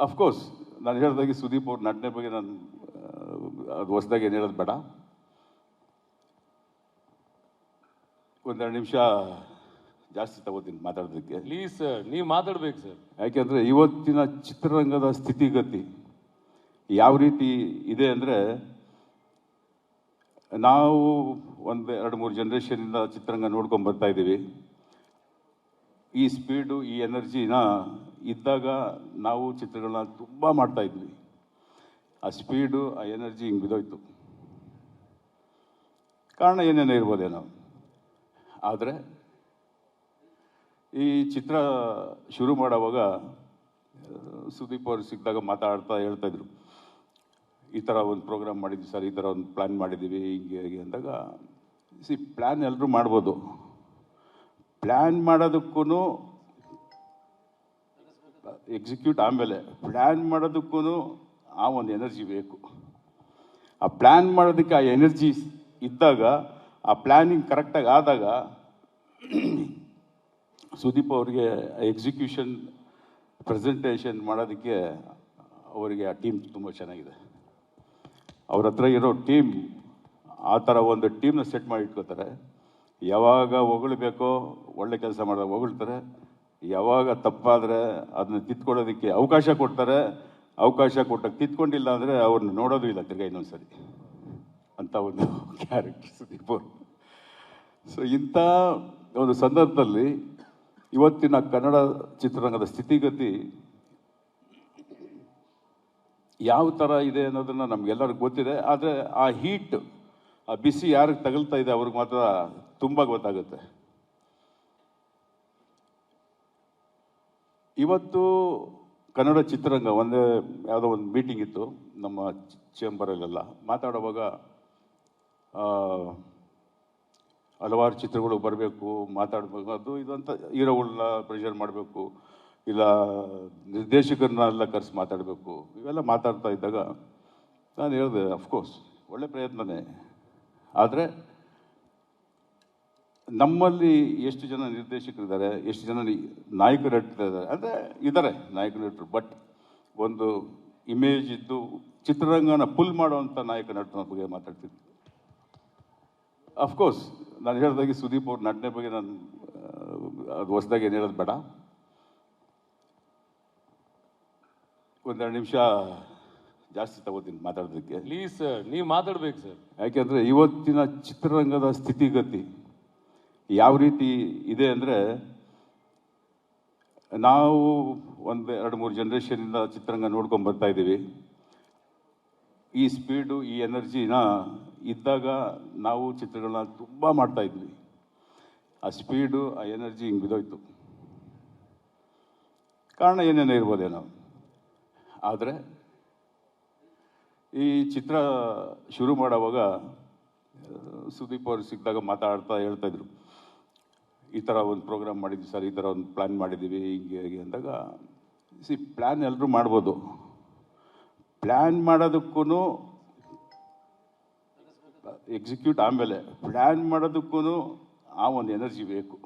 Of course ನಾನು ಹೇಳಿದಾಗೆ ಸುದೀಪ್ ಅವ್ರ ನಟನೆ ಬಗ್ಗೆ ನಾನು ಅದು ಹೊಸದಾಗಿ ಏನು ಹೇಳೋದು ಬೇಡ. ಒಂದೆರಡು ನಿಮಿಷ ಜಾಸ್ತಿ ತಗೋತೀನಿ ಮಾತಾಡೋದಕ್ಕೆ. ಪ್ಲೀಸ್ ಸರ್, ನೀವು ಮಾತಾಡ್ಬೇಕು ಸರ್. ಯಾಕೆಂದರೆ ಇವತ್ತಿನ ಚಿತ್ರರಂಗದ ಸ್ಥಿತಿಗತಿ ಯಾವ ರೀತಿ ಇದೆ ಅಂದರೆ, ನಾವು ಒಂದು 2-3 ಜನ್ರೇಷನಿಂದ ಚಿತ್ರರಂಗ ನೋಡ್ಕೊಂಡು ಬರ್ತಾ ಇದ್ದೀವಿ. ಈ ಸ್ಪೀಡು, ಈ ಎನರ್ಜಿನ ಇದ್ದಾಗ ನಾವು ಚಿತ್ರಗಳನ್ನ ತುಂಬ ಮಾಡ್ತಾ ಇದ್ವಿ. ಆ ಸ್ಪೀಡು, ಆ ಎನರ್ಜಿ ಹಿಂಗೆ ಬಿದ್ದೋಯ್ತು. ಕಾರಣ ಏನೇನೋ ಇರ್ಬೋದೇನೋ. ಆದರೆ ಈ ಚಿತ್ರ ಶುರು ಮಾಡೋವಾಗ ಸುದೀಪ್ ಅವರು ಸಿಕ್ಕಿದಾಗ ಹೇಳ್ತಾಯಿದ್ರು, ಈ ಥರ ಒಂದು ಪ್ರೋಗ್ರಾಮ್ ಮಾಡಿದ್ವಿ ಸರ್, ಈ ಥರ ಒಂದು ಪ್ಲ್ಯಾನ್ ಮಾಡಿದ್ದೀವಿ, ಹಿಂಗೆ ಅಂದಾಗ ಪ್ಲ್ಯಾನ್ ಎಲ್ಲರೂ ಮಾಡ್ಬೋದು. ಪ್ಲ್ಯಾನ್ ಮಾಡೋದಕ್ಕೂ ಎಕ್ಸಿಕ್ಯೂಟ್ ಆಮೇಲೆ ಪ್ಲ್ಯಾನ್ ಮಾಡೋದಕ್ಕೂ ಆ ಒಂದು ಎನರ್ಜಿ ಬೇಕು. ಆ ಪ್ಲ್ಯಾನ್ ಮಾಡೋದಕ್ಕೆ ಆ ಎನರ್ಜಿ ಇದ್ದಾಗ, ಆ ಪ್ಲ್ಯಾನಿಂಗ್ ಕರೆಕ್ಟಾಗಿ ಆದಾಗ ಸುದೀಪ್ ಅವರಿಗೆ ಎಕ್ಸಿಕ್ಯೂಷನ್ ಪ್ರೆಸೆಂಟೇಷನ್ ಮಾಡೋದಕ್ಕೆ ಅವರಿಗೆ ಆ ಟೀಮ್ ತುಂಬ ಚೆನ್ನಾಗಿದೆ. ಅವ್ರ ಹತ್ರ ಇರೋ ಟೀಮ್ ಆ ಥರ ಒಂದು ಟೀಮ್ನ ಸೆಟ್ ಮಾಡಿ ಇಟ್ಕೋತಾರೆ. ಯಾವಾಗ ಹೊಗಳ್ಬೇಕೋ ಒಳ್ಳೆ ಕೆಲಸ ಮಾಡಿದಾಗ ಹೊಗಳ್ತಾರೆ, ಯಾವಾಗ ತಪ್ಪಾದರೆ ಅದನ್ನ ತಿದ್ಕೊಳ್ಳೋದಕ್ಕೆ ಅವಕಾಶ ಕೊಡ್ತಾರೆ. ಅವಕಾಶ ಕೊಟ್ಟಾಗ ತಿದ್ಕೊಂಡಿಲ್ಲ ಅಂದರೆ ಅವ್ರನ್ನ ನೋಡೋದು ಇಲ್ಲ ತಿರ್ಗಾ ಇನ್ನೊಂದ್ಸರಿ ಅಂತ ಒಂದು ಕ್ಯಾರೆಕ್ಟರ್ ಸುದೀಪ್ ಅವರು. ಸೊ ಇಂಥ ಒಂದು ಸಂದರ್ಭದಲ್ಲಿ ಇವತ್ತಿನ ಕನ್ನಡ ಚಿತ್ರರಂಗದ ಸ್ಥಿತಿಗತಿ ಯಾವ ಥರ ಇದೆ ಅನ್ನೋದನ್ನು ನಮಗೆಲ್ಲರಿಗೂ ಗೊತ್ತಿದೆ. ಆದರೆ ಆ ಹೀಟ್, ಆ ಬಿಸಿ ಯಾರಿಗೆ ತಗಲ್ತಾ ಇದೆ ಅವ್ರಿಗೆ ಮಾತ್ರ ತುಂಬ ಗೊತ್ತಾಗುತ್ತೆ. ಇವತ್ತು ಕನ್ನಡ ಚಿತ್ರರಂಗ ಯಾವುದೋ ಒಂದು ಮೀಟಿಂಗ್ ಇತ್ತು ನಮ್ಮ ಚೇಂಬರಲ್ಲೆಲ್ಲ. ಮಾತಾಡುವಾಗ ಹಲವಾರು ಚಿತ್ರಗಳು ಬರಬೇಕು, ಮಾತಾಡಬೇಕು, ಅದು ಇದು ಅಂತ ಹೀರೋಗಳನ್ನ ಪ್ರೆಷರ್ ಮಾಡಬೇಕು, ಇಲ್ಲ ನಿರ್ದೇಶಕರನ್ನೆಲ್ಲ ಕರೆಸಿ ಮಾತಾಡಬೇಕು, ಇವೆಲ್ಲ ಮಾತಾಡ್ತಾ ಇದ್ದಾಗ ನಾನು ಹೇಳಿದೆ, ಅಫ್ಕೋರ್ಸ್ ಒಳ್ಳೆ ಪ್ರಯತ್ನನೇ. ಆದರೆ ನಮ್ಮಲ್ಲಿ ಎಷ್ಟು ಜನ ನಿರ್ದೇಶಕರಿದ್ದಾರೆ, ಎಷ್ಟು ಜನ ನಾಯಕ ನಟರಿದ್ದಾರೆ ಅಂದರೆ ಇದ್ದಾರೆ ನಾಯಕ ನಟರು. ಬಟ್ ಒಂದು ಇಮೇಜ್ ಇದ್ದು ಚಿತ್ರರಂಗನ ಪುಲ್ ಮಾಡುವಂಥ ನಾಯಕ ನಟನ ಬಗ್ಗೆ ಮಾತಾಡ್ತಿದ್ದೆ. ಅಫ್ಕೋರ್ಸ್ ನಾನು ಹೇಳಿದಾಗೆ ಸುದೀಪ್ ಅವ್ರ ನಟನೆ ಬಗ್ಗೆ ನಾನು ಅದು ಹೊಸದಾಗಿ ಏನು ಹೇಳೋದು ಬೇಡ. ಒಂದೆರಡು ನಿಮಿಷ ಜಾಸ್ತಿ ತಗೋತೀನಿ ಮಾತಾಡೋದಕ್ಕೆ. ಪ್ಲೀಸ್ ಸರ್, ನೀವು ಮಾತಾಡ್ಬೇಕು ಸರ್. ಯಾಕೆಂದರೆ ಇವತ್ತಿನ ಚಿತ್ರರಂಗದ ಸ್ಥಿತಿಗತಿ ಯಾವ ರೀತಿ ಇದೆ ಅಂದರೆ, ನಾವು ಒಂದು 2-3 ಜನ್ರೇಷನಿಂದ ಚಿತ್ರರಂಗ ನೋಡ್ಕೊಂಡು ಬರ್ತಾ ಇದ್ದೀವಿ. ಈ ಸ್ಪೀಡು, ಈ ಎನರ್ಜಿನ ಇದ್ದಾಗ ನಾವು ಚಿತ್ರಗಳನ್ನ ತುಂಬ ಮಾಡ್ತಾ ಇದ್ವಿ. ಆ ಸ್ಪೀಡು, ಆ ಎನರ್ಜಿ ಹಿಂಗೆ ಬಿದ್ದೋಯ್ತು. ಕಾರಣ ಏನೇನೋ ಇರ್ಬೋದೇನೋ. ಆದರೆ ಈ ಚಿತ್ರ ಶುರು ಮಾಡೋವಾಗ ಸುದೀಪ್ ಅವರು ಸಿಕ್ಕಿದಾಗ ಹೇಳ್ತಾಯಿದ್ರು, ಈ ಥರ ಒಂದು ಪ್ರೋಗ್ರಾಮ್ ಮಾಡಿದ್ವಿ ಸರ್, ಈ ಥರ ಒಂದು ಪ್ಲ್ಯಾನ್ ಮಾಡಿದ್ದೀವಿ, ಹಿಂಗೆ ಅಂದಾಗ ಪ್ಲ್ಯಾನ್ ಎಲ್ಲರೂ ಮಾಡ್ಬೋದು. ಪ್ಲ್ಯಾನ್ ಮಾಡೋದಕ್ಕೂ ಎಕ್ಸಿಕ್ಯೂಟ್ ಆಮೇಲೆ ಪ್ಲ್ಯಾನ್ ಮಾಡೋದಕ್ಕೂ ಆ ಒಂದು ಎನರ್ಜಿ ಬೇಕು.